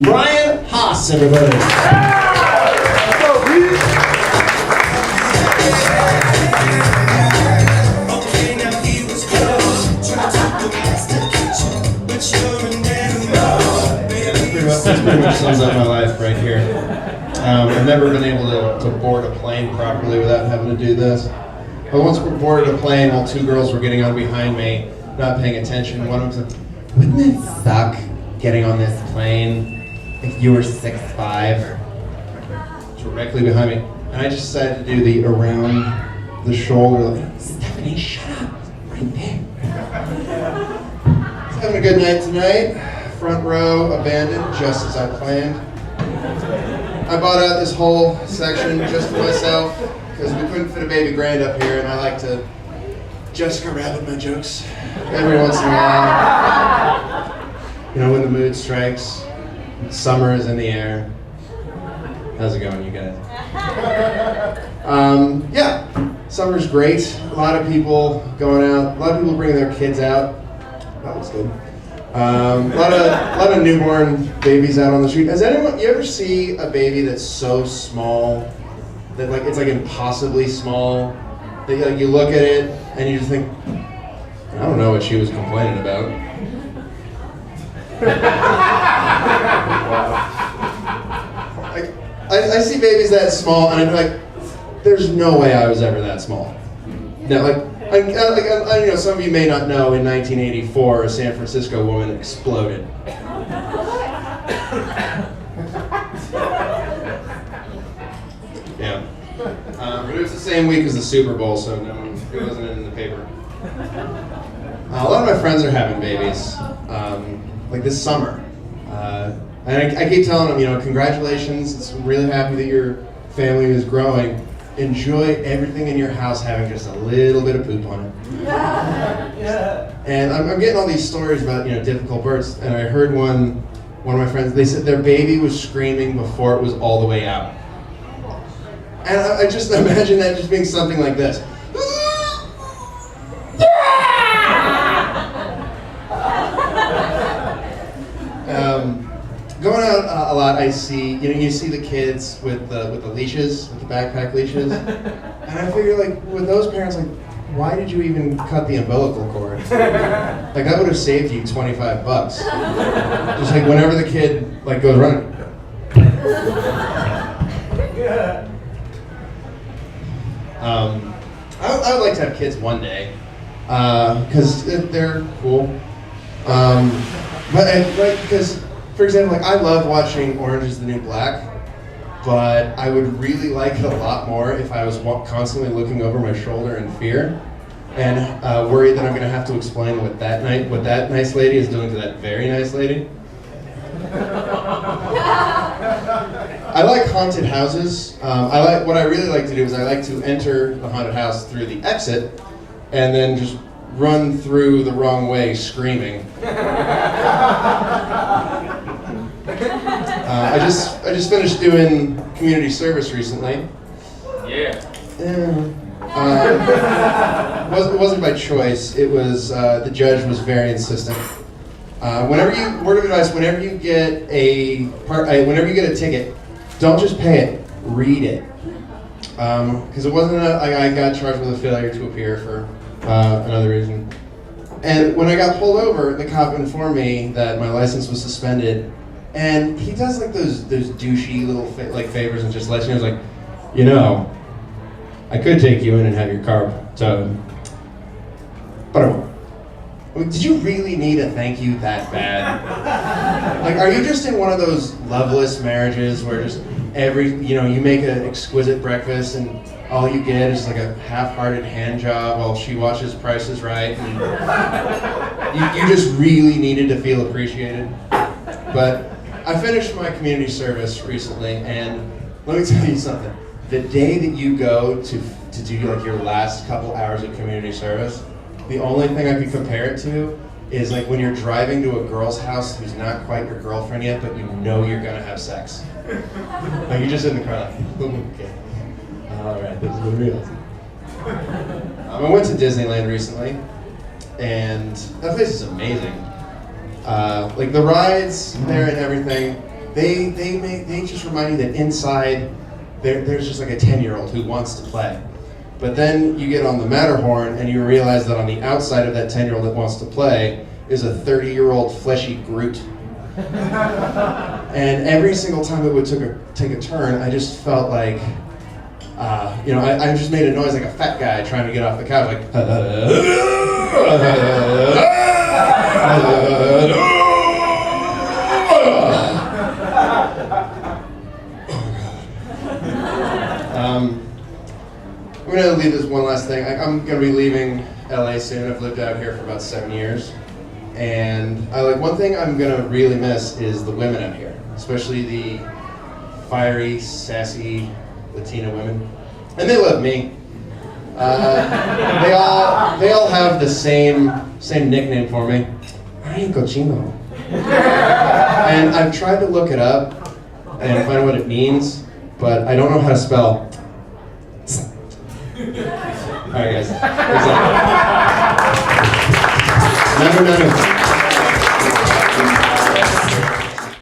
Brian Haughs, everybody. That's pretty much sums up my life right here. I've never been able to board a plane properly without having to do this. But once we boarded a plane while two girls were getting on behind me, not paying attention, one of them said, "Wouldn't it suck getting on this plane if you were 6'5"? Directly behind me. And I just decided to do the around the shoulder, like, "Stephanie, shut up, right there." Just having a good night tonight. Front row, abandoned, just as I planned. I bought out this whole section just for myself, because we couldn't fit a baby grand up here, and I like to Jessica Rabbit my jokes every once in a while. You know, when the mood strikes, summer is in the air. How's it going, you guys? Yeah, summer's great. A lot of people going out. A lot of people bringing their kids out. That was good. A lot of newborn babies out on the street. You ever see a baby that's so small that it's impossibly small that you look at it and you just think, I don't know what she was complaining about. I see babies that small and I'm like, there's no way I was ever that small. No, I know some of you may not know, in 1984, a San Francisco woman exploded. Yeah. But it was the same week as the Super Bowl, so it wasn't in the paper. A lot of my friends are having babies, like this summer. And I keep telling them, congratulations, it's really happy that your family is growing. Enjoy everything in your house having just a little bit of poop on it. Yeah. And I'm getting all these stories about difficult births, and I heard one of my friends. They said their baby was screaming before it was all the way out, and I just imagine that just being something like this. Going out a lot, I see, you see the kids with the leashes, with the backpack leashes, and I figure, with those parents, why did you even cut the umbilical cord? That would have saved you $25. Just whenever the kid goes running. I would like to have kids one day, because they're cool. Because. For example, I love watching Orange is the New Black, but I would really like it a lot more if I was constantly looking over my shoulder in fear and worried that I'm going to have to explain what that nice lady is doing to that very nice lady. I like haunted houses. What I really like to do is I like to enter the haunted house through the exit and then just run through the wrong way screaming. I just finished doing community service recently. Yeah. It wasn't by choice. It was the judge was very insistent. Word of advice: whenever you get a ticket, don't just pay it, read it. Because it wasn't I got charged with a failure to appear for another reason. And when I got pulled over, the cop informed me that my license was suspended. And he does those douchey little favors and just lets you know, I could take you in and have your car towed, but I won't. Did you really need a thank you that bad? Are you just in one of those loveless marriages where just you make an exquisite breakfast and all you get is a half-hearted hand job while she watches Price is Right, and you just really needed to feel appreciated? But I finished my community service recently, and let me tell you something. The day that you go to do your last couple hours of community service, the only thing I could compare it to is when you're driving to a girl's house who's not quite your girlfriend yet, but you know you're gonna have sex. You're just in the car okay. All right, this is gonna be awesome. I went to Disneyland recently, and that place is amazing. The rides there and everything, they just remind you that inside there's just like a 10-year-old who wants to play. But then you get on the Matterhorn and you realize that on the outside of that 10-year-old that wants to play is a 30-year-old fleshy Groot. And every single time it would take a turn, I just felt like, I just made a noise like a fat guy trying to get off the couch, like. I'm going to leave this one last thing. I'm going to be leaving LA soon. I've lived out here for about 7 years. And one thing I'm going to really miss is the women out here, especially the fiery, sassy Latina women. And they love me. They all have the same nickname for me. Ay, cochino. And I've tried to look it up and find what it means, but I don't know how to spell. All right, guys. Nanu.